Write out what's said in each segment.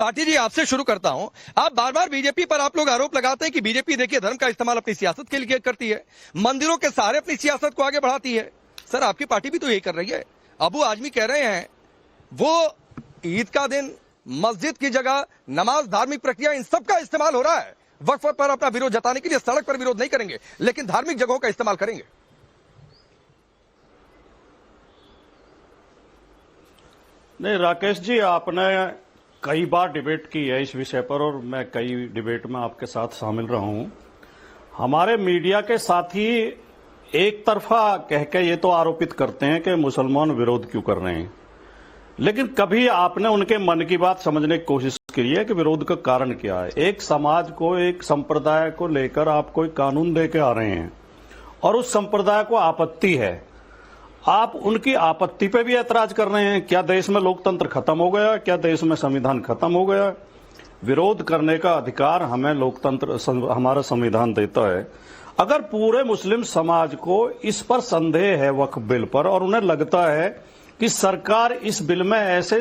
पाटिल जी, आपसे शुरू करता हूं। आप बार बार बीजेपी पर आप लोग आरोप लगाते हैं कि बीजेपी देखिए धर्म का इस्तेमाल अपनी सियासत के लिए करती है, मंदिरों के सहारे अपनी सियासत को आगे बढ़ाती है। सर, आपकी पार्टी भी तो यही कर रही है। अबू आजमी कह रहे हैं वो ईद का दिन मस्जिद की जगह नमाज, धार्मिक प्रक्रिया, इन सब का इस्तेमाल हो रहा है। वक्फ पर अपना विरोध जताने के लिए सड़क पर विरोध नहीं करेंगे, लेकिन धार्मिक जगहों का इस्तेमाल करेंगे। नहीं राकेश जी, आपने कई बार डिबेट की है इस विषय पर और मैं कई डिबेट में आपके साथ शामिल रहा हूं। हमारे मीडिया के साथी एक तरफा कह के ये तो आरोपित करते हैं कि मुसलमान विरोध क्यों कर रहे हैं, लेकिन कभी आपने उनके मन की बात समझने की कोशिश की है कि विरोध का कारण क्या है। एक समाज को, एक संप्रदाय को लेकर आप कोई कानून दे के आ रहे हैं और उस संप्रदाय को आपत्ति है, आप उनकी आपत्ति पे भी ऐतराज कर रहे हैं। क्या देश में लोकतंत्र खत्म हो गया? क्या देश में संविधान खत्म हो गया? विरोध करने का अधिकार हमें लोकतंत्र, हमारा संविधान देता है। अगर पूरे मुस्लिम समाज को इस पर संदेह है वक्फ बिल पर, और उन्हें लगता है कि सरकार इस बिल में ऐसे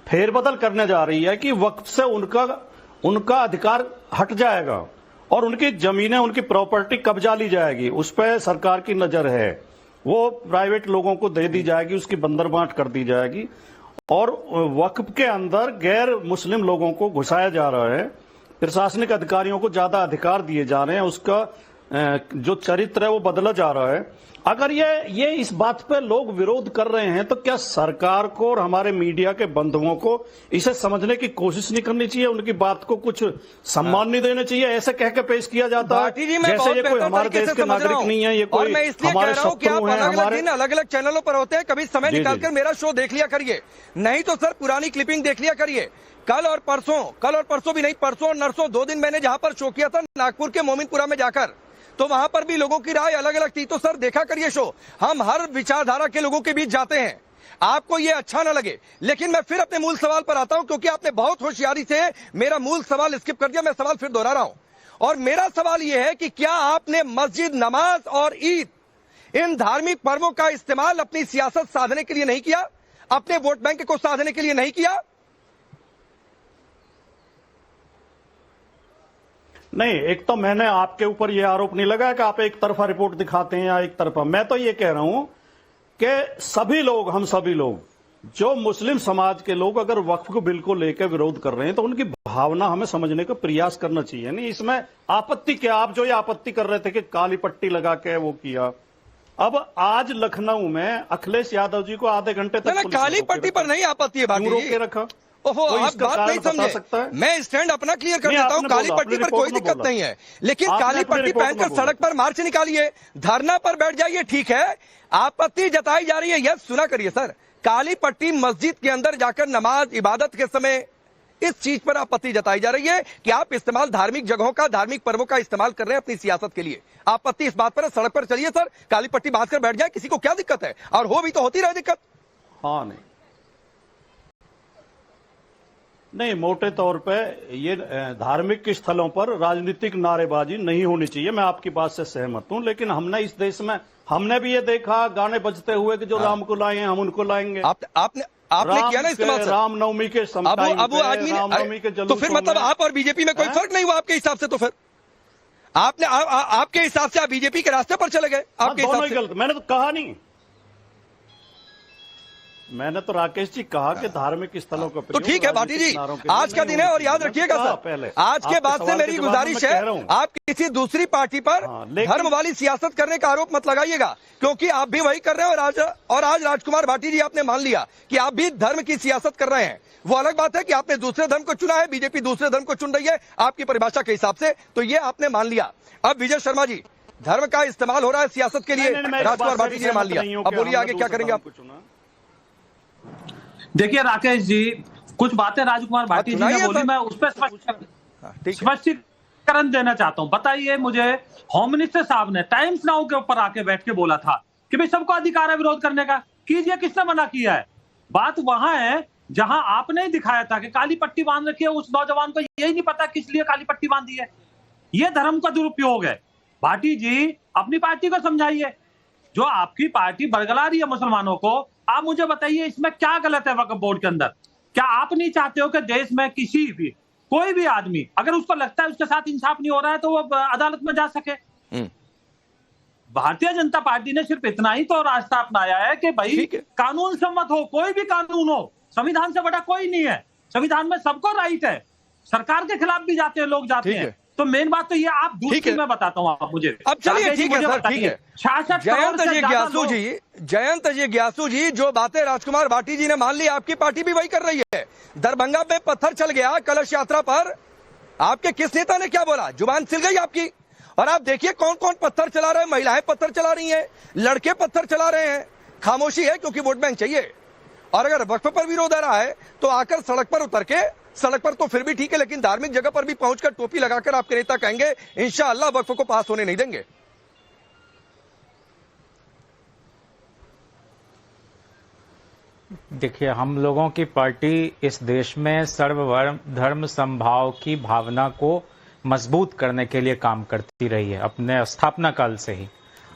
फेरबदल करने जा रही है कि वक्फ से उनका अधिकार हट जाएगा और उनकी जमीनें, उनकी प्रॉपर्टी कब्जा ली जाएगी, उस पर सरकार की नजर है, वो प्राइवेट लोगों को दे दी जाएगी, उसकी बंदरबांट कर दी जाएगी और वक्फ के अंदर गैर मुस्लिम लोगों को घुसाया जा रहा है, प्रशासनिक अधिकारियों को ज्यादा अधिकार दिए जा रहे हैं, उसका जो चरित्र है वो बदला जा रहा है। अगर ये इस बात पे लोग विरोध कर रहे हैं तो क्या सरकार को और हमारे मीडिया के बंधुओं को इसे समझने की कोशिश नहीं करनी चाहिए? उनकी बात को कुछ सम्मान नहीं देना चाहिए? ऐसे कह के पेश किया जाता है जैसे ये कोई हमारे देश के नागरिक नहीं है, ये कोई हमारे शत्रु हैं। हमारे अलग अलग चैनलों पर होते हैं, कभी समय निकालकर मेरा शो देख लिया करिए, नहीं तो सर पुरानी क्लिपिंग देख लिया करिए। कल और परसों भी नहीं, परसों और नरसों 2 दिन मैंने जहां पर शो किया था नागपुर के मोमिनपुरा में जाकर, तो वहां पर भी लोगों की राय अलग अलग थी। तो सर देखा करिए शो, हम हर विचारधारा के लोगों के बीच जाते हैं। आपको ये अच्छा ना लगे, लेकिन मैं फिर अपने मूल सवाल पर आता हूं, क्योंकि आपने बहुत होशियारी से मेरा मूल सवाल स्किप कर दिया। मैं सवाल फिर दोहरा रहा हूं और मेरा सवाल यह है कि क्या आपने मस्जिद, नमाज और ईद, इन धार्मिक पर्वों का इस्तेमाल अपनी सियासत साधने के लिए नहीं किया, अपने वोट बैंक को साधने के लिए नहीं किया? नहीं, एक तो मैंने आपके ऊपर यह आरोप नहीं लगाया कि आप एक तरफा रिपोर्ट दिखाते हैं या एक तरफा। मैं तो ये कह रहा हूं कि सभी लोग, हम सभी लोग, जो मुस्लिम समाज के लोग अगर वक्फ बिल को लेकर विरोध कर रहे हैं तो उनकी भावना हमें समझने का प्रयास करना चाहिए। नहीं, इसमें आपत्ति क्या? आप जो ये आपत्ति कर रहे थे कि काली पट्टी लगा के वो किया, अब आज लखनऊ में अखिलेश यादव जी को आधे घंटे तक काली पट्टी पर नहीं आपत्ति है, रोक के रखा। ओहो, आप बात नहीं समझे। मैं स्टैंड अपना क्लियर कर देता हूं, काली पट्टी पर कोई दिक्कत नहीं है, लेकिन काली पट्टी पहनकर सड़क पर मार्च निकालिए, धरना पर बैठ जाइए, ठीक है। आपत्ति जताई जा रही है, यस, सुना करिए सर, काली पट्टी मस्जिद के अंदर जाकर नमाज, इबादत के समय, इस चीज पर आपत्ति जताई जा रही है कि आप इस्तेमाल धार्मिक जगहों का, धार्मिक पर्वों का इस्तेमाल कर रहे हैं अपनी सियासत के लिए। आपत्ति इस बात पर है, सड़क पर चलिए सर, काली पट्टी बांध कर बैठ जाए, किसी को क्या दिक्कत है? और हो भी तो होती रहे दिक्कत। हाँ, नहीं, मोटे तौर पे ये धार्मिक स्थलों पर राजनीतिक नारेबाजी नहीं होनी चाहिए, मैं आपकी बात से सहमत हूं। लेकिन हमने इस देश में, हमने भी ये देखा गाने बजते हुए कि जो राम को लाए हैं हम उनको लाएंगे। आपने किया ना इस्तेमाल रामनवमी के रामनवमी के जलूस, तो फिर मतलब आप और बीजेपी में कोई फर्क नहीं हुआ आपके हिसाब से? तो फिर आपने आपके हिसाब से आप बीजेपी के रास्ते पर चले गए? आपके हिसाब से गलत, मैंने तो कहा नहीं। मैंने तो राकेश जी कहा कि धार्मिक स्थलों का तो ठीक है भाटी जी, आज का दिन है और याद रखिएगा सर, आज के बाद से मेरी गुजारिश है, आप किसी दूसरी पार्टी पर धर्म वाली सियासत करने का आरोप मत लगाइएगा, क्योंकि आप भी वही कर रहे हैं। और आज राजकुमार भाटी जी आपने मान लिया कि आप भी धर्म की सियासत कर रहे हैं। वो अलग बात है कि आपने दूसरे धर्म को चुना है, बीजेपी दूसरे धर्म को चुन रही है आपकी परिभाषा के हिसाब से, तो ये आपने मान लिया। अब विजय शर्मा जी, धर्म का इस्तेमाल हो रहा है सियासत के लिए, राजकुमार भाटी जी ने मान लिया, अब बोलिए आगे क्या करेंगे आप? देखिए राकेश जी, कुछ बातें राजकुमार भाटी जी ने बोली, मैं उस पर स्पष्टीकरण देना चाहता हूं। बताइए मुझे, होम मिनिस्टर साहब ने टाइम्स नाउ के ऊपर आके बैठ के बोला था कि भाई सबको अधिकार है विरोध करने का, कीजिए, किसने मना किया है? बात वहां है जहां आपने ही दिखाया था कि काली पट्टी बांध रखी है, उस नौजवान को यही नहीं पता किस लिए काली पट्टी बांधी है। ये धर्म का दुरुपयोग है। भाटी जी, अपनी पार्टी को समझाइए, जो आपकी पार्टी बरगला रही है मुसलमानों को, आप मुझे बताइए इसमें क्या गलत है वक्फ बोर्ड के अंदर? क्या आप नहीं चाहते हो कि देश में किसी भी कोई भी आदमी अगर उसको लगता है उसके साथ इंसाफ नहीं हो रहा है तो वो अदालत में जा सके? भारतीय जनता पार्टी ने सिर्फ इतना ही तो रास्ता अपनाया है कि भाई कानून सम्मत हो, कोई भी कानून हो, संविधान से बड़ा कोई नहीं है, संविधान में सबको राइट है, सरकार के खिलाफ भी जाते हैं लोग, जाते हैं। तो मेन बात तो ये, आप दूसरी मैं बताता हूँ आप मुझे। अब चलिए ठीक है सर, ठीक है। 66 जयंत जी ग्यासु जी, जो बातें राजकुमार भाटी जी ने मान ली, आपकी पार्टी भी वही कर रही है। दरभंगा में पत्थर चल गया कलश यात्रा पर, आपके किस नेता ने क्या बोला? जुबान सिल गई आपकी। और आप देखिए कौन कौन पत्थर चला रहे हैं, महिलाएं पत्थर चला रही हैं, लड़के पत्थर चला रहे हैं। खामोशी है क्योंकि वोट बैंक चाहिए। और अगर वक्फ पर विरोध आ रहा है तो आकर सड़क पर उतर के, सड़क पर तो फिर भी ठीक है, लेकिन धार्मिक जगह पर भी पहुंचकर टोपी लगाकर आपके नेता कहेंगे इंशाअल्लाह वक्फ को पास होने नहीं देंगे। देखिए, हम लोगों की पार्टी इस देश में सर्वधर्म धर्म समभाव की भावना को मजबूत करने के लिए काम करती रही है अपने स्थापना काल से ही।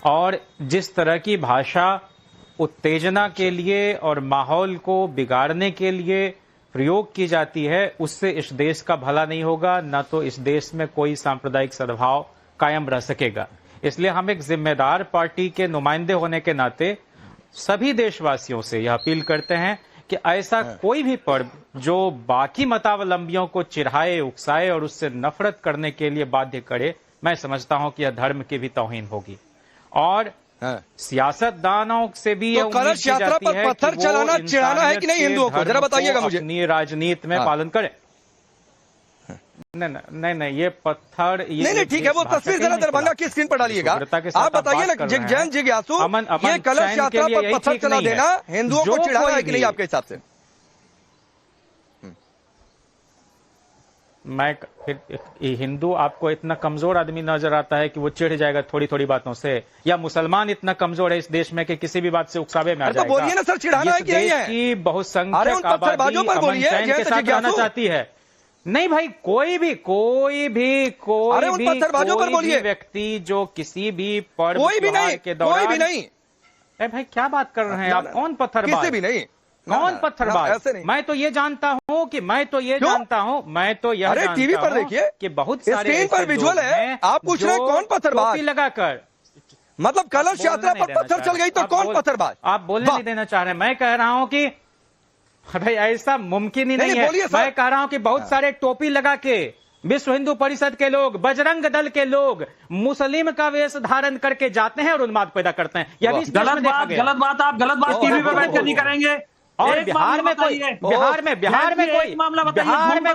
और जिस तरह की भाषा उत्तेजना के लिए और माहौल को बिगाड़ने के लिए प्रयोग की जाती है, उससे इस देश का भला नहीं होगा, न तो इस देश में कोई सांप्रदायिक सद्भाव कायम रह सकेगा। इसलिए हम एक जिम्मेदार पार्टी के नुमाइंदे होने के नाते सभी देशवासियों से यह अपील करते हैं कि ऐसा कोई भी पर्व जो बाकी मतावलंबियों को चिढ़ाए, उकसाए और उससे नफरत करने के लिए बाध्य करे, मैं समझता हूं कि यह धर्म की भी तौहीन होगी। और सियासतदानों से भी तो कलश यात्रा पर पत्थर चलाना चिढ़ाना है कि नहीं हिंदुओं को, जरा बताइएगा मुझे। अपनी राजनीति में पालन करें। नहीं, ये पत्थर नहीं ठीक है, वो तस्वीर जरा दरभंगा की स्क्रीन पर डालिएगा। आप बताइए ना जयंत जी ग्यासु, ये कलश यात्रा पर पत्थर चला देना हिंदुओं को चिढ़ाना है कि नहीं आपके हिसाब से? मैं फिर हिंदू आपको इतना कमजोर आदमी नजर आता है कि वो चिढ़ जाएगा थोड़ी थोड़ी बातों से, या मुसलमान इतना कमजोर है इस देश में कि किसी भी बात से उकसावे में आ जाएगा? तो बोलिए ना सर, चिढ़ाना है कि नहीं है? की बहुसंख्यक आबादी अमन चैन के साथ रहना चाहती है। नहीं भाई, कोई भी व्यक्ति जो किसी भी पर्व त्योहार के दौरान, कोई भी नहीं। अरे भाई क्या बात कर रहे हैं आप? कौन पत्थरबाज? किसी भी नहीं। कौन पत्थरबाज? मैं तो ये जानता हूँ कि अरे टीवी पर देखिए कि बहुत सारे स्क्रीन पर विजुअल है, आप पूछ रहे हैं कौन पत्थरबाज लगाकर, मतलब कलश यात्रा पर पत्थर चल गई तो कौन पत्थरबाज? आप बोलने नहीं देना चाह रहे हैं। मैं कह रहा हूँ कि भाई ऐसा मुमकिन ही नहीं है। मैं कह रहा हूं कि बहुत सारे टोपी लगा के विश्व हिंदू परिषद के लोग, बजरंग दल के लोग मुस्लिम का वेश धारण करके जाते हैं और उन्माद पैदा करते हैं। यह भी गलत बात टीवी पे बैठ कर नहीं करेंगे। और बिहार में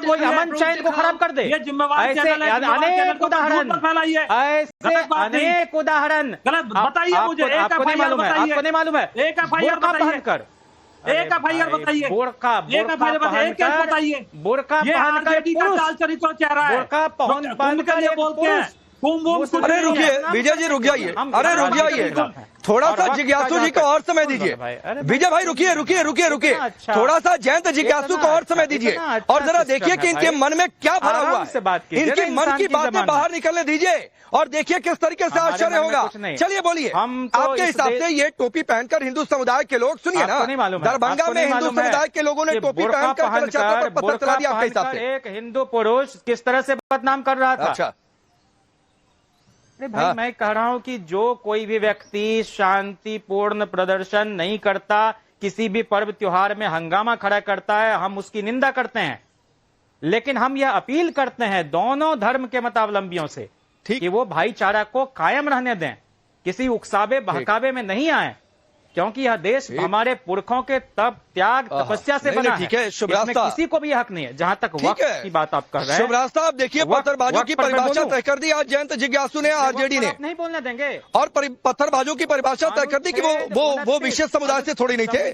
कोई अमन चैन को खराब कर दे, ये जिम्मेवार ऐसे अनेक उदाहरण गलत बताइए मुझे। आपको नहीं मालूम है? एक एफआईआर पहनकर, एक एफआईआर बताइए, बुर्का बताइए, बुर्का पहनकर चाल चरित्र चेहरा है, बुर्का बोलते हैं। अरे रुकिए विजय जी, रुक जाइए। अरे रुक जाइए, थोड़ा सा जिज्ञासु जी को और समय दीजिए। विजय भाई रुकिए, थोड़ा सा जयंत जिज्ञासु को और समय दीजिए और जरा देखिए कि इनके मन में क्या भरा हुआ है। इनके मन की बातें बाहर निकलने दीजिए और देखिए किस तरीके से आश्चर्य होगा। चलिए बोलिए, आपके हिसाब से ये टोपी पहनकर हिंदू समुदाय के लोग, सुनिए ना, दरभंगा में हिंदू समुदाय के लोगों ने टोपी पहनकर पत्थर चला दिया। आपके हिसाब से एक हिंदू पुरुष किस तरह से बदनाम कर रहा था? अच्छा अरे भाई, मैं कह रहा हूं कि जो कोई भी व्यक्ति शांतिपूर्ण प्रदर्शन नहीं करता, किसी भी पर्व त्योहार में हंगामा खड़ा करता है, हम उसकी निंदा करते हैं। लेकिन हम यह अपील करते हैं दोनों धर्म के मतावलंबियों से कि वो भाईचारा को कायम रहने दें, किसी उकसावे बहकावे में नहीं आए, क्योंकि यह देश हमारे पुरखों के तप त्याग तपस्या से बना है। इसमें किसी को भी हक नहीं है। जहां तक वक्त की बात आप कर रहे हैं, शुभराज साहब देखिए, पत्थरबाजों की परिभाषा तय कर दी आज जयंत जिज्ञासु ने, आरजेडी ने। नहीं बोलने देंगे। और पत्थरबाजों की परिभाषा तय कर दी कि वो विशेष समुदाय से थोड़ी नहीं थे।